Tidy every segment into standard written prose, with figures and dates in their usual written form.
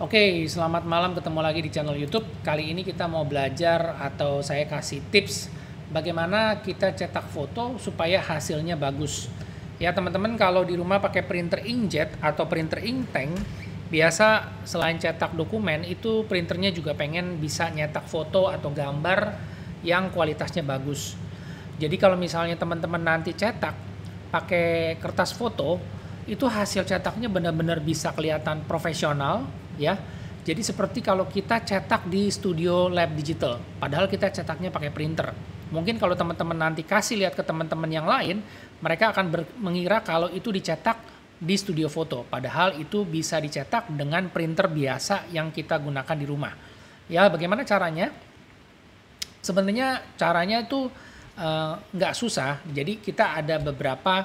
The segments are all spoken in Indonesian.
Oke, selamat malam, ketemu lagi di channel YouTube. Kali ini kita mau belajar atau saya kasih tips bagaimana kita cetak foto supaya hasilnya bagus. Ya teman-teman, kalau di rumah pakai printer inkjet atau printer ink tank, biasa selain cetak dokumen itu printernya juga pengen bisa nyetak foto atau gambar yang kualitasnya bagus. Jadi kalau misalnya teman-teman nanti cetak pakai kertas foto, itu hasil cetaknya benar-benar bisa kelihatan profesional ya. Jadi seperti kalau kita cetak di studio lab digital, padahal kita cetaknya pakai printer. Mungkin kalau teman-teman nanti kasih lihat ke teman-teman yang lain, mereka akan mengira kalau itu dicetak di studio foto, padahal itu bisa dicetak dengan printer biasa yang kita gunakan di rumah. Ya, bagaimana caranya? Sebenarnya caranya itu nggak susah. Jadi kita ada beberapa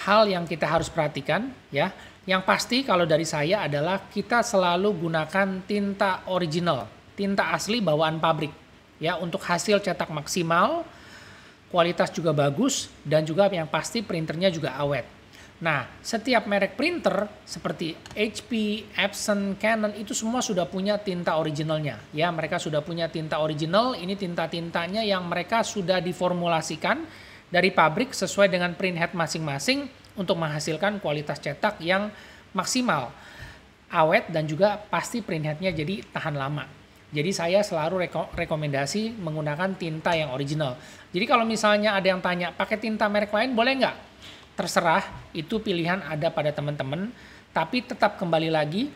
hal yang kita harus perhatikan ya. Yang pasti kalau dari saya adalah kita selalu gunakan tinta original, tinta asli bawaan pabrik ya, untuk hasil cetak maksimal, kualitas juga bagus, dan juga yang pasti printernya juga awet. Nah, setiap merek printer seperti HP, Epson, Canon itu semua sudah punya tinta originalnya ya. Mereka sudah punya tinta original, ini tinta-tintanya yang mereka sudah diformulasikan dari pabrik sesuai dengan print head masing-masing untuk menghasilkan kualitas cetak yang maksimal, awet, dan juga pasti print headnya jadi tahan lama. Jadi saya selalu rekomendasi menggunakan tinta yang original. Jadi kalau misalnya ada yang tanya pakai tinta merek lain boleh nggak? Terserah, itu pilihan ada pada teman-teman. Tapi tetap kembali lagi,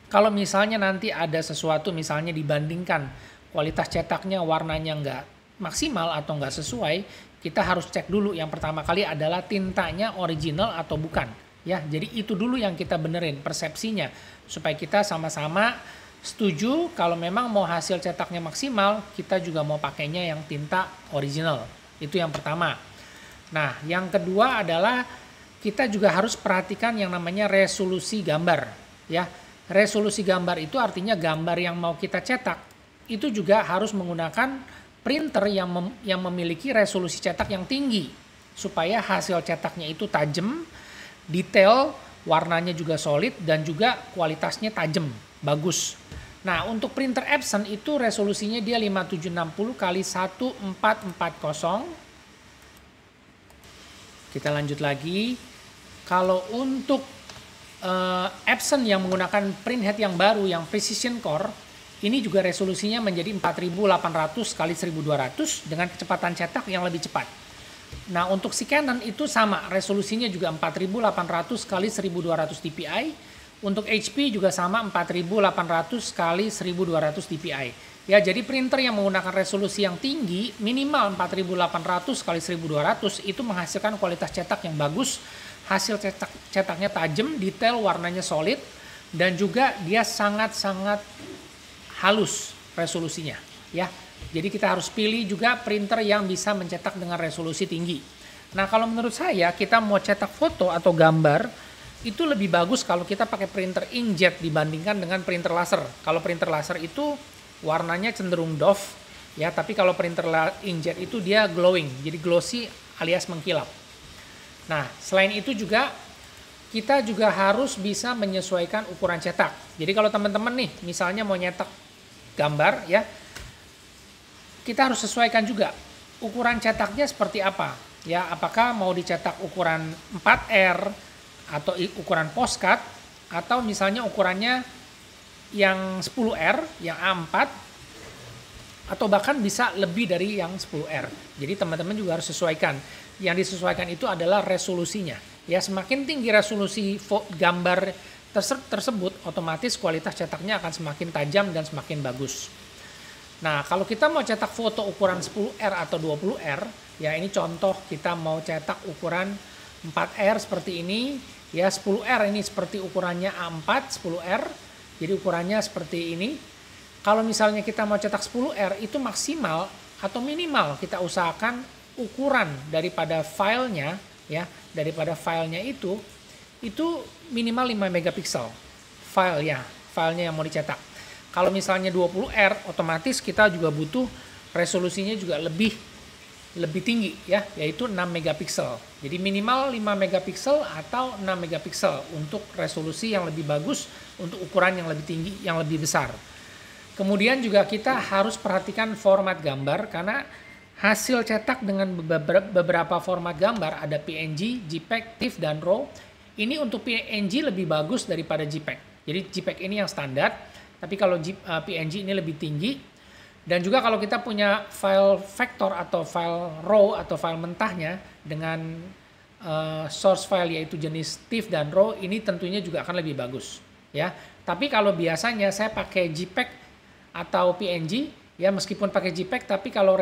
kalau misalnya nanti ada sesuatu misalnya dibandingkan kualitas cetaknya warnanya nggak maksimal atau nggak sesuai, kita harus cek dulu yang pertama kali adalah tintanya original atau bukan. Ya, jadi itu dulu yang kita benerin persepsinya supaya kita sama-sama setuju kalau memang mau hasil cetaknya maksimal, kita juga mau pakainya yang tinta original. Itu yang pertama. Nah, yang kedua adalah kita juga harus perhatikan yang namanya resolusi gambar. Ya, resolusi gambar itu artinya gambar yang mau kita cetak itu juga harus menggunakan printer yang memiliki resolusi cetak yang tinggi supaya hasil cetaknya itu tajam, detail, warnanya juga solid, dan juga kualitasnya tajam, bagus. Nah, untuk printer Epson itu resolusinya dia 5760 x 1440. Kita lanjut lagi. Kalau untuk Epson yang menggunakan print head yang baru yang Precision Core, ini juga resolusinya menjadi 4800 x 1200 dengan kecepatan cetak yang lebih cepat. Nah, untuk si Canon itu sama, resolusinya juga 4800 x 1200 dpi. Untuk HP juga sama 4800 x 1200 dpi. Ya, jadi printer yang menggunakan resolusi yang tinggi minimal 4800 x 1200 itu menghasilkan kualitas cetak yang bagus, hasil cetaknya tajam, detail, warnanya solid, dan juga dia sangat-sangat halus resolusinya ya. Jadi kita harus pilih juga printer yang bisa mencetak dengan resolusi tinggi. Nah, kalau menurut saya kita mau cetak foto atau gambar itu lebih bagus kalau kita pakai printer inkjet dibandingkan dengan printer laser. Kalau printer laser itu warnanya cenderung doff ya, tapi kalau printer inkjet itu dia glowing, jadi glossy alias mengkilap. Nah, selain itu juga kita juga harus bisa menyesuaikan ukuran cetak. Jadi kalau teman-teman nih misalnya mau nyetak gambar ya, kita harus sesuaikan juga ukuran cetaknya seperti apa ya. Apakah mau dicetak ukuran 4R atau ukuran postcard, atau misalnya ukurannya yang 10R, yang A4, atau bahkan bisa lebih dari yang 10R. Jadi teman-teman juga harus sesuaikan. Yang disesuaikan itu adalah resolusinya ya. Semakin tinggi resolusi gambar tersebut, otomatis kualitas cetaknya akan semakin tajam dan semakin bagus. Nah, kalau kita mau cetak foto ukuran 10R atau 20R, ya ini contoh kita mau cetak ukuran 4R seperti ini, ya 10R ini seperti ukurannya A4 10R, jadi ukurannya seperti ini. Kalau misalnya kita mau cetak 10R itu maksimal atau minimal kita usahakan ukuran daripada filenya, ya daripada filenya itu minimal 5 megapiksel filenya yang mau dicetak. Kalau misalnya 20R, otomatis kita juga butuh resolusinya juga lebih lebih tinggi ya, yaitu 6 megapiksel. Jadi minimal 5 megapiksel atau 6 megapiksel untuk resolusi yang lebih bagus, untuk ukuran yang lebih tinggi, yang lebih besar. Kemudian juga kita harus perhatikan format gambar, karena hasil cetak dengan beberapa format gambar, ada PNG, JPEG, TIFF, dan RAW. Ini untuk PNG lebih bagus daripada JPEG. Jadi JPEG ini yang standar, tapi kalau PNG ini lebih tinggi. Dan juga kalau kita punya file vektor atau file RAW atau file mentahnya dengan source file yaitu jenis TIFF dan RAW, ini tentunya juga akan lebih bagus ya. Tapi kalau biasanya saya pakai JPEG atau PNG ya, meskipun pakai JPEG tapi kalau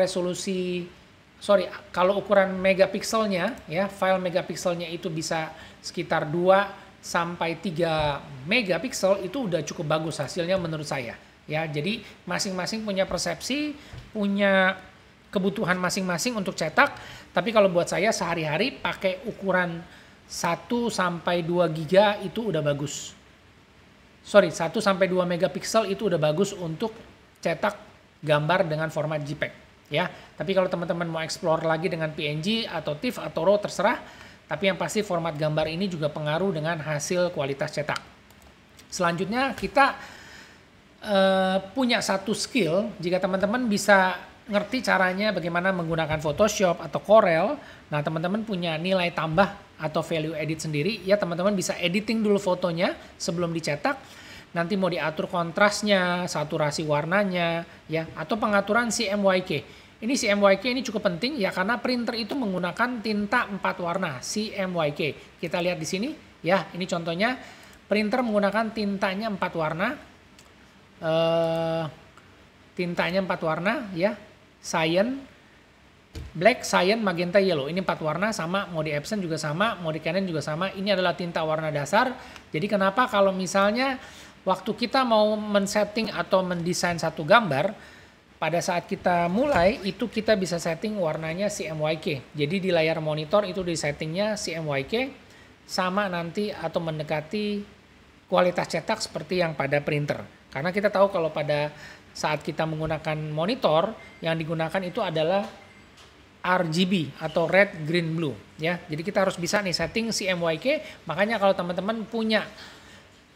kalau ukuran megapikselnya ya, file megapikselnya itu bisa sekitar 2 sampai 3 megapiksel, itu udah cukup bagus hasilnya menurut saya. Ya, jadi masing-masing punya persepsi, punya kebutuhan masing-masing untuk cetak. Tapi kalau buat saya sehari-hari pakai ukuran 1 sampai 2 giga itu udah bagus. 1 sampai 2 megapiksel itu udah bagus untuk cetak gambar dengan format JPEG. Ya, tapi kalau teman-teman mau explore lagi dengan PNG atau TIFF atau RAW terserah. Tapi yang pasti format gambar ini juga pengaruh dengan hasil kualitas cetak. Selanjutnya kita punya satu skill, jika teman-teman bisa ngerti caranya bagaimana menggunakan Photoshop atau Corel, nah teman-teman punya nilai tambah atau value edit sendiri, ya teman-teman bisa editing dulu fotonya sebelum dicetak, nanti mau diatur kontrasnya, saturasi warnanya, ya, atau pengaturan CMYK. Ini CMYK ini cukup penting ya, karena printer itu menggunakan tinta 4 warna CMYK. Kita lihat di sini, ya, ini contohnya printer menggunakan tintanya 4 warna. Tintanya 4 warna ya, cyan, black, cyan, magenta, yellow. Ini 4 warna sama, mode Epson juga sama, mode Canon juga sama. Ini adalah tinta warna dasar. Jadi kenapa kalau misalnya waktu kita mau men-setting atau mendesain satu gambar, pada saat kita mulai itu kita bisa setting warnanya CMYK. Jadi di layar monitor itu di settingnya CMYK sama nanti atau mendekati kualitas cetak seperti yang pada printer. Karena kita tahu kalau pada saat kita menggunakan monitor, yang digunakan itu adalah RGB atau red, green, blue. Ya, jadi kita harus bisa nih setting CMYK. Makanya kalau teman-teman punya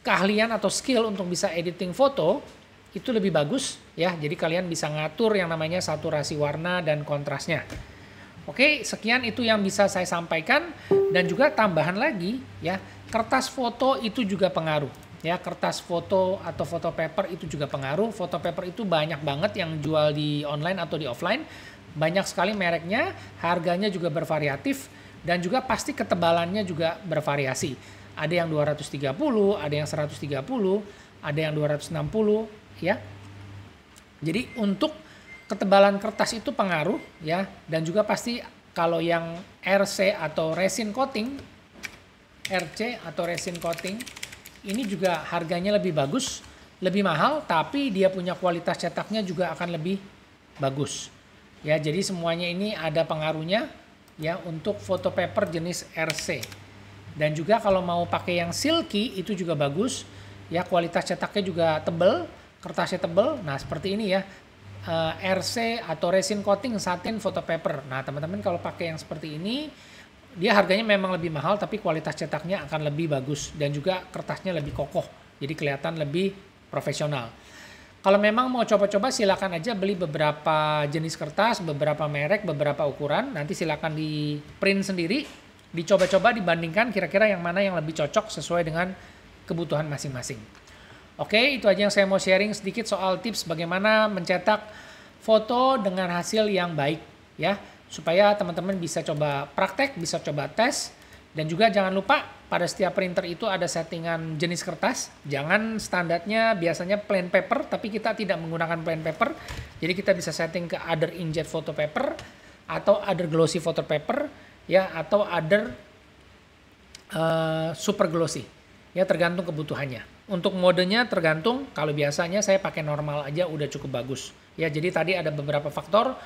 keahlian atau skill untuk bisa editing foto, itu lebih bagus ya. Jadi kalian bisa ngatur yang namanya saturasi warna dan kontrasnya. Oke, sekian itu yang bisa saya sampaikan. Dan juga tambahan lagi ya, kertas foto itu juga pengaruh. Ya, kertas foto atau foto paper itu juga pengaruh. Foto paper itu banyak banget yang jual di online atau di offline. Banyak sekali mereknya, harganya juga bervariatif, dan juga pasti ketebalannya juga bervariasi. Ada yang 230, ada yang 130, ada yang 260 ya. Jadi untuk ketebalan kertas itu pengaruh ya, dan juga pasti kalau yang RC atau resin coating, RC atau resin coating ini juga harganya lebih bagus, lebih mahal, tapi dia punya kualitas cetaknya juga akan lebih bagus. Ya, jadi semuanya ini ada pengaruhnya ya untuk foto paper jenis RC. Dan juga kalau mau pakai yang silky itu juga bagus. Ya, kualitas cetaknya juga tebal, kertasnya tebal. Nah, seperti ini ya. RC atau resin coating satin foto paper. Nah, teman-teman kalau pakai yang seperti ini, dia harganya memang lebih mahal, tapi kualitas cetaknya akan lebih bagus dan juga kertasnya lebih kokoh, jadi kelihatan lebih profesional. Kalau memang mau coba-coba silakan aja beli beberapa jenis kertas, beberapa merek, beberapa ukuran, nanti silakan di print sendiri, dicoba-coba, dibandingkan kira-kira yang mana yang lebih cocok sesuai dengan kebutuhan masing-masing. Oke, itu aja yang saya mau sharing sedikit soal tips bagaimana mencetak foto dengan hasil yang baik ya. Supaya teman-teman bisa coba praktek, bisa coba tes. Dan juga jangan lupa pada setiap printer itu ada settingan jenis kertas. Jangan standarnya biasanya plain paper, tapi kita tidak menggunakan plain paper. Jadi kita bisa setting ke other inkjet photo paper atau other glossy photo paper ya, atau other super glossy. Ya, tergantung kebutuhannya. Untuk modenya tergantung, kalau biasanya saya pakai normal aja udah cukup bagus. Ya, jadi tadi ada beberapa faktor.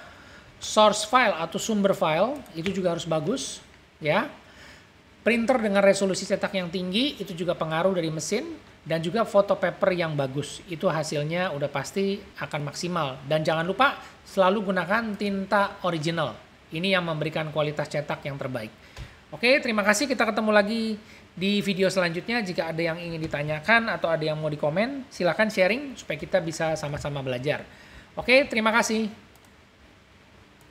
Source file atau sumber file itu juga harus bagus ya. Printer dengan resolusi cetak yang tinggi itu juga pengaruh dari mesin, dan juga foto paper yang bagus. Itu hasilnya udah pasti akan maksimal. Dan jangan lupa selalu gunakan tinta original Ini yang memberikan kualitas cetak yang terbaik. Oke, terima kasih. Kita ketemu lagi di video selanjutnya. Jika ada yang ingin ditanyakan atau ada yang mau dikomen, silakan sharing supaya kita bisa sama-sama belajar. Oke, terima kasih.